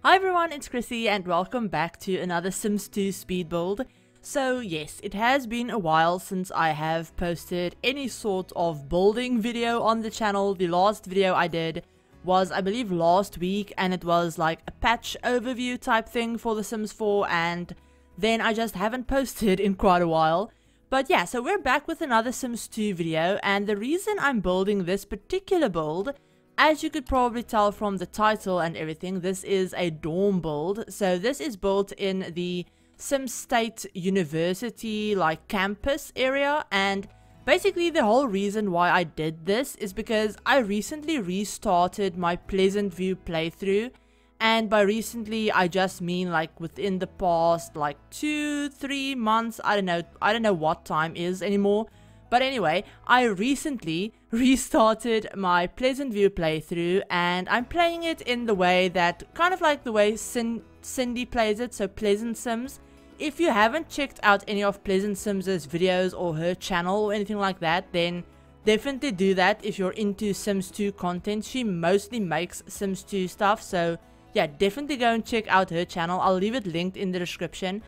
Hi everyone, it's Chrissy and welcome back to another Sims 2 speed build. So yes, it has been a while since I have posted any sort of building video on the channel. The last video I did was I believe last week, and it was like a patch overview type thing for The Sims 4, and then I just haven't posted in quite a while. But yeah, so we're back with another Sims 2 video, and the reason I'm building this particular build, as you could probably tell from the title and everything, this is a dorm build. So this is built in the Sim State University like campus area, and basically the whole reason why I did this is because I recently restarted my Pleasant View playthrough. And by recently, I just mean like within the past like 2-3 months. I don't know what time is anymore. But anyway, I recently restarted my Pleasant View playthrough, and I'm playing it in the way that, kind of like the way Cindy plays it, so Pleasant Sims. If you haven't checked out any of Pleasant Sims' videos or her channel or anything like that, then definitely do that if you're into Sims 2 content. She mostly makes Sims 2 stuff, so yeah, definitely go and check out her channel. I'll leave it linked in the description.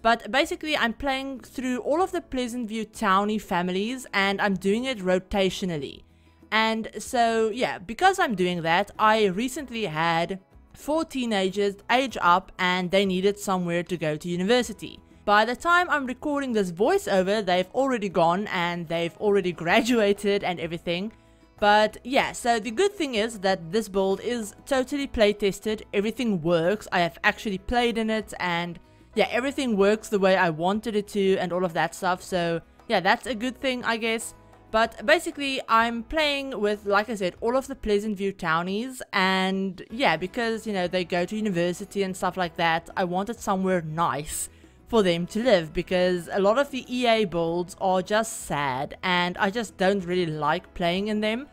But basically, I'm playing through all of the Pleasant View townie families, and I'm doing it rotationally. And so, yeah, because I'm doing that, I recently had 4 teenagers age up, and they needed somewhere to go to university. By the time I'm recording this voiceover, they've already gone, and they've already graduated and everything. But yeah, so the good thing is that this build is totally play tested. Everything works. I have actually played in it, and yeah, everything works the way I wanted it to and all of that stuff. So yeah, that's a good thing, I guess. But basically, I'm playing with, like I said, all of the Pleasant View townies. And yeah, because, you know, they go to university and stuff like that, I wanted somewhere nice for them to live, because a lot of the EA builds are just sad and I just don't really like playing in them.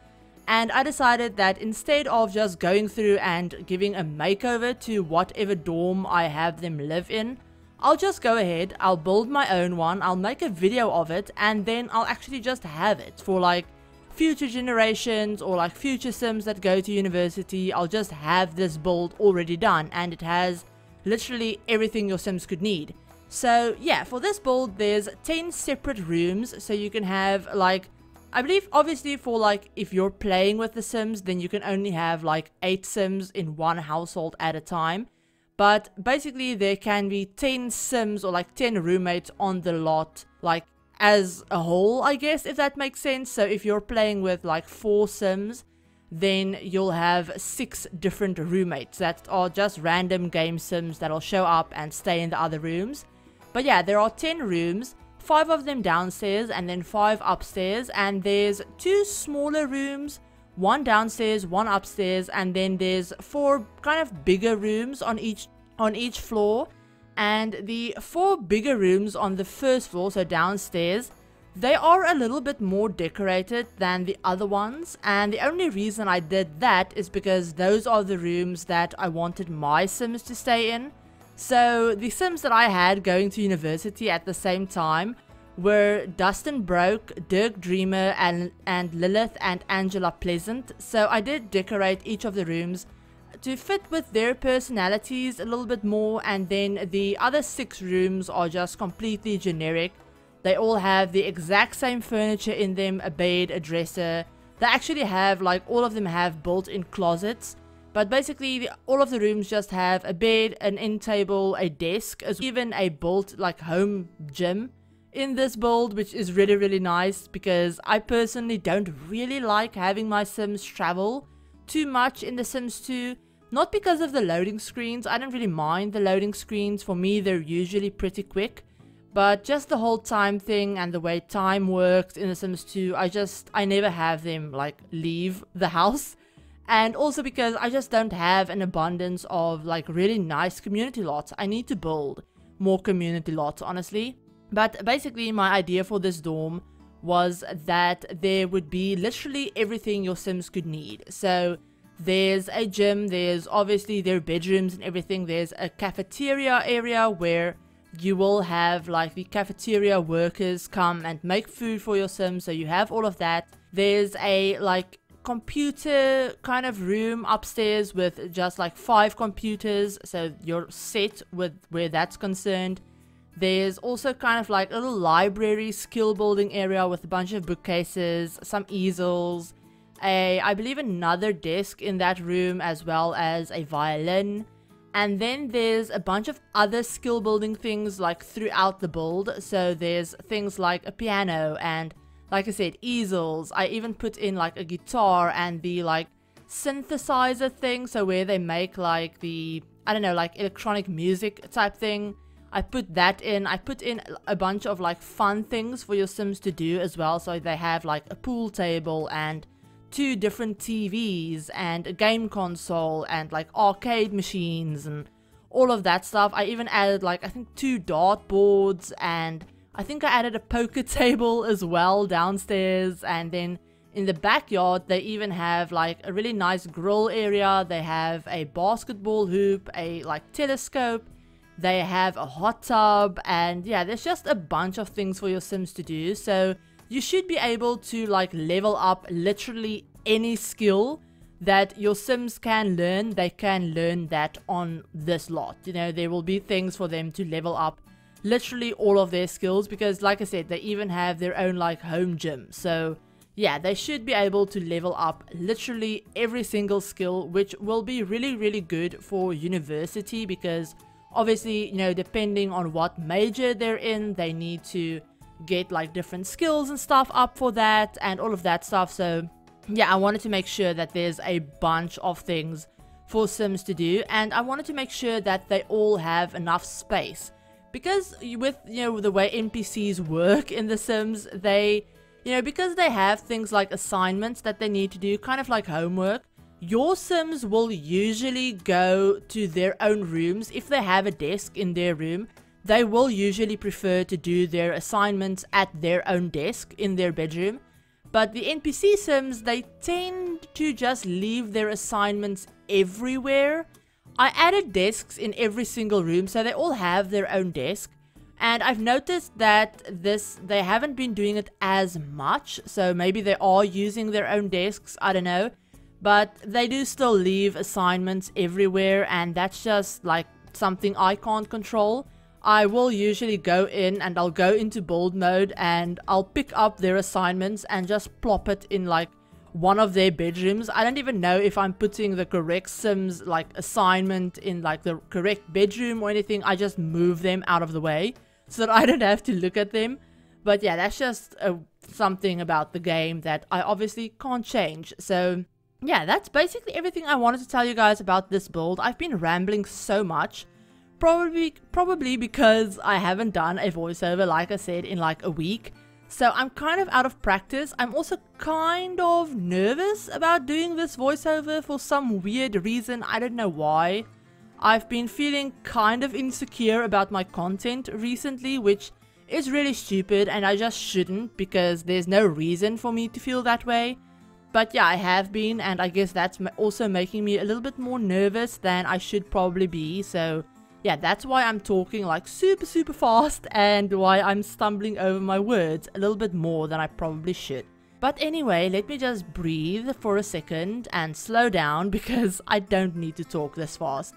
And I decided that instead of just going through and giving a makeover to whatever dorm I have them live in, I'll just go ahead, I'll build my own one, I'll make a video of it, and then I'll actually just have it for like future generations or like future Sims that go to university. I'll just have this build already done, and it has literally everything your Sims could need. So yeah, for this build there's 10 separate rooms, so you can have like, I believe obviously for like if you're playing with the Sims, then you can only have like 8 Sims in one household at a time. But basically there can be 10 Sims or like 10 roommates on the lot, like as a whole, I guess, if that makes sense. So if you're playing with like 4 Sims, then you'll have 6 different roommates that are just random game Sims that'll show up and stay in the other rooms. But yeah, there are 10 rooms, 5 of them downstairs and then 5 upstairs, and there's 2 smaller rooms, 1 downstairs, 1 upstairs, and then there's 4 kind of bigger rooms on each floor. And the 4 bigger rooms on the first floor, so downstairs, they are a little bit more decorated than the other ones, and the only reason I did that is because those are the rooms that I wanted my Sims to stay in. So the Sims that I had going to university at the same time were Dustin Broke, Dirk Dreamer, and Lilith and Angela Pleasant. So I did decorate each of the rooms to fit with their personalities a little bit more, and then the other 6 rooms are just completely generic. They all have the exact same furniture in them, a bed, a dresser. They actually have, like, all of them have built-in closets. But basically, all of the rooms just have a bed, an end table, a desk, as even a built, like, home gym in this build, which is really, really nice, because I personally don't really like having my Sims travel too much in The Sims 2. Not because of the loading screens. I don't really mind the loading screens. For me, they're usually pretty quick. But just the whole time thing and the way time works in The Sims 2, I never have them, like, leave the house. And also because I just don't have an abundance of like really nice community lots. I need to build more community lots, honestly. But basically my idea for this dorm was that there would be literally everything your Sims could need. So there's a gym, there's obviously their bedrooms and everything. There's a cafeteria area where you will have like the cafeteria workers come and make food for your Sims, so you have all of that. There's a like computer kind of room upstairs with just like 5 computers, so you're set with where that's concerned. There's also kind of like a little library skill building area with a bunch of bookcases, some easels, I believe another desk in that room, as well as a violin. And then there's a bunch of other skill building things like throughout the build. So there's things like a piano and, like I said, easels. I even put in like a guitar and the like synthesizer thing, so where they make like the, I don't know, like electronic music type thing. I put that in. I put in a bunch of like fun things for your Sims to do as well. So they have like a pool table and 2 different TVs and a game console and like arcade machines and all of that stuff. I even added like, I think 2 dartboards, and I think I added a poker table as well downstairs. And then in the backyard they even have like a really nice grill area. They have a basketball hoop, a like telescope, they have a hot tub, and yeah, there's just a bunch of things for your Sims to do. So you should be able to like level up literally any skill that your Sims can learn. They can learn that on this lot. You know, there will be things for them to level up literally all of their skills, because like I said, they even have their own like home gym. So yeah, they should be able to level up literally every single skill, which will be really, really good for university, because obviously, you know, depending on what major they're in, they need to get like different skills and stuff up for that and all of that stuff. So yeah, I wanted to make sure that there's a bunch of things for Sims to do, and I wanted to make sure that they all have enough space, because with, you know, the way NPCs work in The Sims, they, you know, because they have things like assignments that they need to do, kind of like homework, your Sims will usually go to their own rooms. If they have a desk in their room, they will usually prefer to do their assignments at their own desk in their bedroom. But the NPC Sims, they tend to just leave their assignments everywhere. I added desks in every single room, so they all have their own desk. And I've noticed that they haven't been doing it as much, so maybe they are using their own desks, I don't know. But they do still leave assignments everywhere, and that's just like something I can't control. I will usually go in and I'll go into build mode and I'll pick up their assignments and just plop it in like one of their bedrooms. I don't even know if I'm putting the correct Sims like assignment in like the correct bedroom or anything. I just move them out of the way so that I don't have to look at them. But yeah, that's just something about the game that I obviously can't change. So yeah, that's basically everything I wanted to tell you guys about this build. I've been rambling so much. Probably because I haven't done a voiceover, like I said, in like a week. So I'm kind of out of practice. I'm also kind of nervous about doing this voiceover for some weird reason. I don't know why. I've been feeling kind of insecure about my content recently, which is really stupid, and I just shouldn't, because there's no reason for me to feel that way. But yeah, I have been, and I guess that's also making me a little bit more nervous than I should probably be. So yeah, that's why I'm talking like super fast, and why I'm stumbling over my words a little bit more than I probably should. But anyway, let me just breathe for a second and slow down, because I don't need to talk this fast.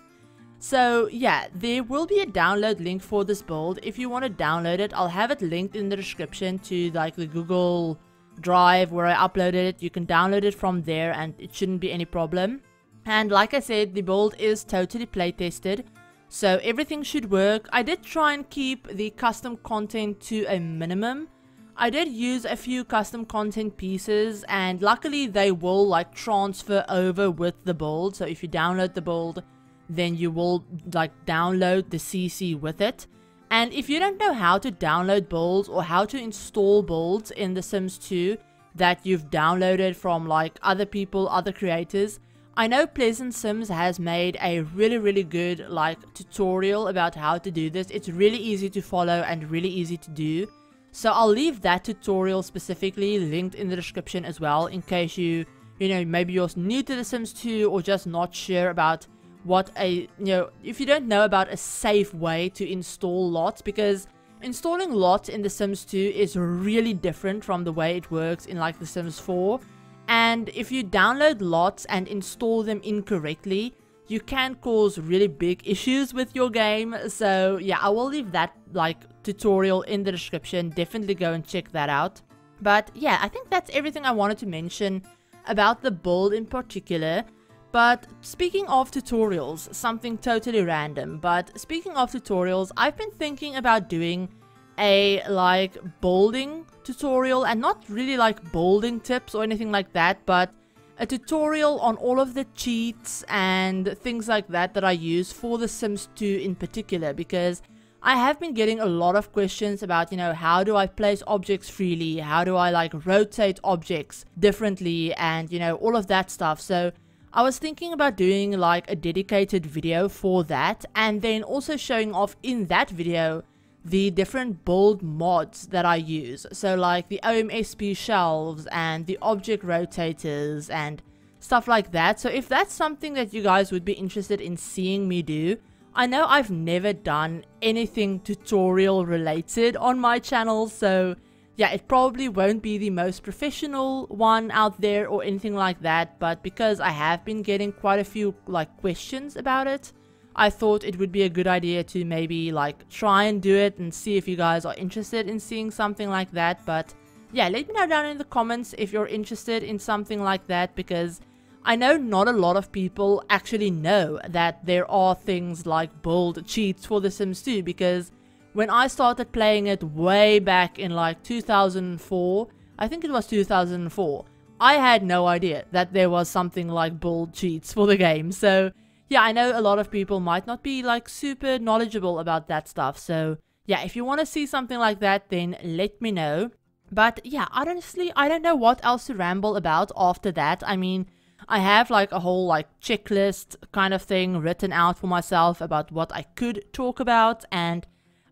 So yeah, there will be a download link for this build. If you want to download it, I'll have it linked in the description to like the Google Drive where I uploaded it. You can download it from there and it shouldn't be any problem. And like I said, the build is totally play tested, so everything should work. I did try and keep the custom content to a minimum. I did use a few custom content pieces, and luckily they will like transfer over with the build. So if you download the build, then you will like download the CC with it. And if you don't know how to download builds or how to install builds in The Sims 2 that you've downloaded from like other people, other creators, I know Pleasant Sims has made a really good like tutorial about how to do this. It's really easy to follow and really easy to do. So I'll leave that tutorial specifically linked in the description as well, in case you know, maybe you're new to The Sims 2 or just not sure about what if you don't know about a safe way to install lots, because installing lots in The Sims 2 is really different from the way it works in like The Sims 4. And if you download lots and install them incorrectly, you can cause really big issues with your game. So yeah, I will leave that like tutorial in the description. Definitely go and check that out. But yeah, I think that's everything I wanted to mention about the build in particular. But speaking of tutorials, something totally random, but speaking of tutorials, I've been thinking about doing a like building tutorial, and not really like building tips or anything like that, but a tutorial on all of the cheats and things like that I use for The Sims 2 in particular, because I have been getting a lot of questions about, you know, how do I place objects freely, how do I like rotate objects differently, and you know, all of that stuff. So I was thinking about doing like a dedicated video for that, and then also showing off in that video the different build mods that I use. So like the OMSP shelves and the object rotators and stuff like that. So if that's something that you guys would be interested in seeing me do, I know I've never done anything tutorial related on my channel, so yeah, it probably won't be the most professional one out there or anything like that, but because I have been getting quite a few like questions about it, I thought it would be a good idea to maybe like try and do it and see if you guys are interested in seeing something like that. But yeah, let me know down in the comments if you're interested in something like that, because I know not a lot of people actually know that there are things like build cheats for The Sims 2, because when I started playing it way back in like 2004, I think it was 2004, I had no idea that there was something like build cheats for the game. So yeah, I know a lot of people might not be like super knowledgeable about that stuff. So yeah, if you want to see something like that, then let me know. But yeah, honestly, I don't know what else to ramble about after that. I mean, I have like a whole like checklist kind of thing written out for myself about what I could talk about, and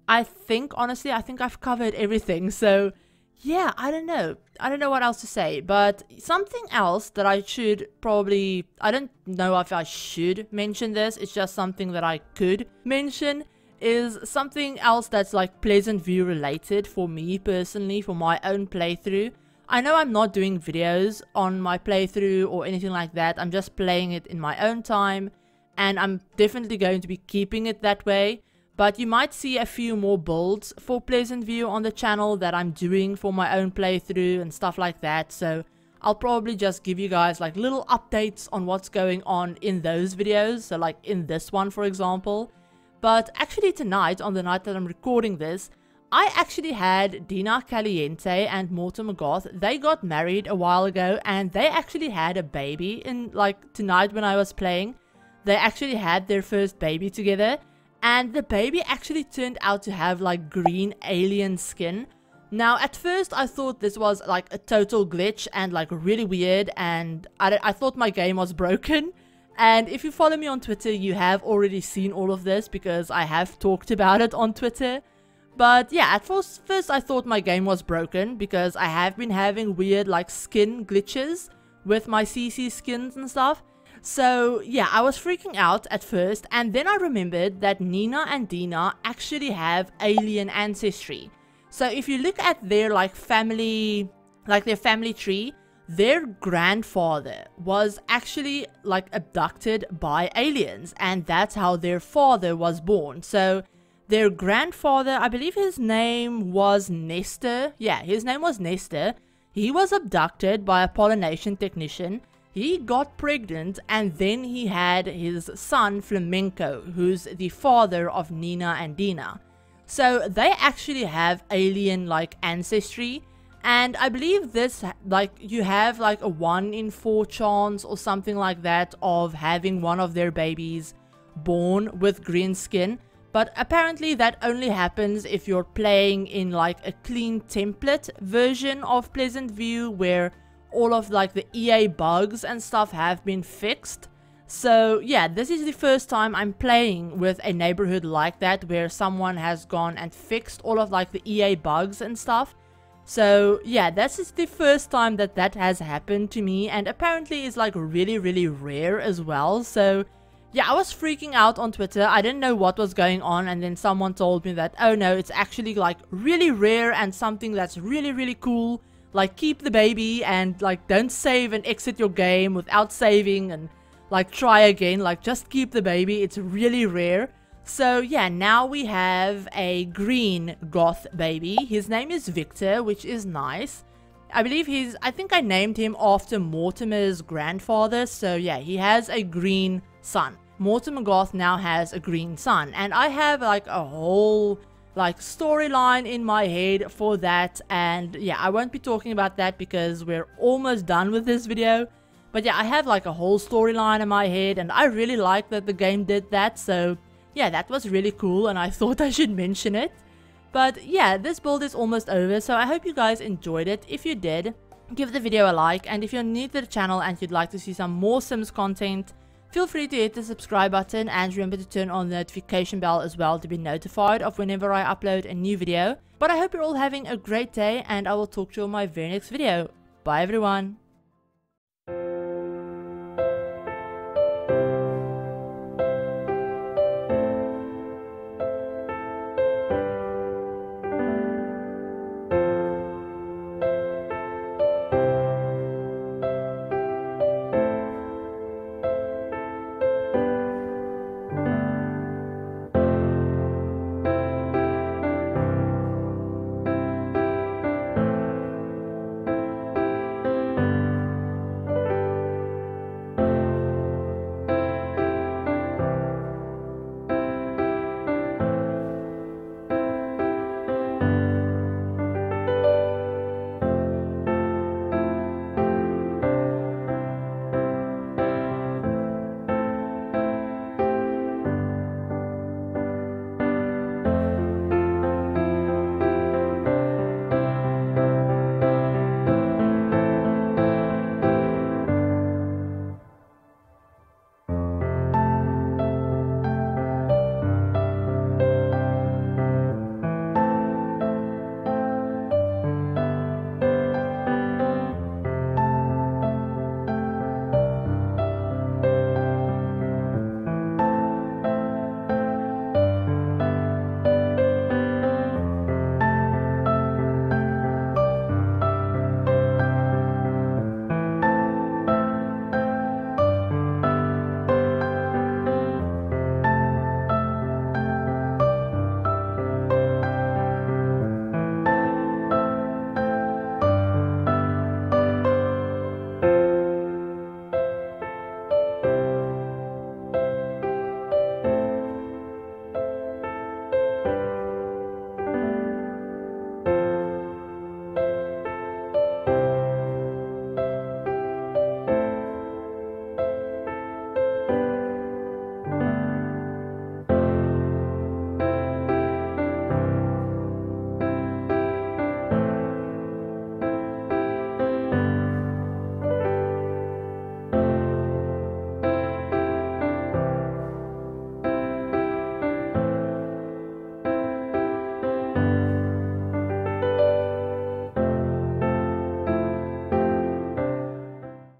I think honestly I've covered everything. So yeah, I don't know what else to say. But something else that I should probably, I don't know if I should mention this, it's just something that I could mention, is something else that's like Pleasant View related for me personally, for my own playthrough. I know I'm not doing videos on my playthrough or anything like that, I'm just playing it in my own time, and I'm definitely going to be keeping it that way. But you might see a few more builds for Pleasant View on the channel that I'm doing for my own playthrough and stuff like that. So I'll probably just give you guys like little updates on what's going on in those videos. So like in this one, for example. But actually tonight, on the night that I'm recording this, I actually had Dina Caliente and Mortimer Goth. They got married a while ago, and they actually had a baby in like tonight when I was playing. They actually had their first baby together. And the baby actually turned out to have like green alien skin. Now at first I thought this was like a total glitch and like really weird, and I thought my game was broken. And if you follow me on Twitter, you have already seen all of this because I have talked about it on Twitter. But yeah, at first I thought my game was broken because I have been having weird like skin glitches with my CC skins and stuff. So yeah, I was freaking out at first, and then I remembered that Nina and Dina actually have alien ancestry. So if you look at their like family tree, their grandfather was actually like abducted by aliens, and that's how their father was born. So their grandfather, I believe his name was Nestor. Yeah, his name was Nestor. He was abducted by a pollination technician. He got pregnant, and then he had his son Flamenco, who's the father of Nina and Dina. So they actually have alien like ancestry, and I believe this like you have like a 1 in 4 chance or something like that of having one of their babies born with green skin. But apparently that only happens if you're playing in like a clean template version of Pleasant View, where all of like the EA bugs and stuff have been fixed. So yeah, this is the first time I'm playing with a neighborhood like that, where someone has gone and fixed all of like the EA bugs and stuff. So yeah, this is the first time that that has happened to me, and apparently is like really rare as well. So yeah, I was freaking out on Twitter. I didn't know what was going on, and then someone told me that, oh no, it's actually like really rare and something that's really cool like keep the baby and like don't save and exit your game without saving and like try again. Like just keep the baby. It's really rare. So yeah, now we have a green goth baby. His name is Victor, which is nice. I believe I think I named him after Mortimer's grandfather. So yeah, he has a green son. Mortimer Goth now has a green son. And I have like a whole like storyline in my head for that. And yeah, I won't be talking about that because we're almost done with this video. But yeah, I have like a whole storyline in my head. And I really like that the game did that. So yeah, that was really cool. And I thought I should mention it. But yeah, this build is almost over, so I hope you guys enjoyed it. If you did, give the video a like, and if you're new to the channel and you'd like to see some more Sims content, feel free to hit the subscribe button and remember to turn on the notification bell as well to be notified of whenever I upload a new video. But I hope you're all having a great day, and I will talk to you on my very next video. Bye everyone!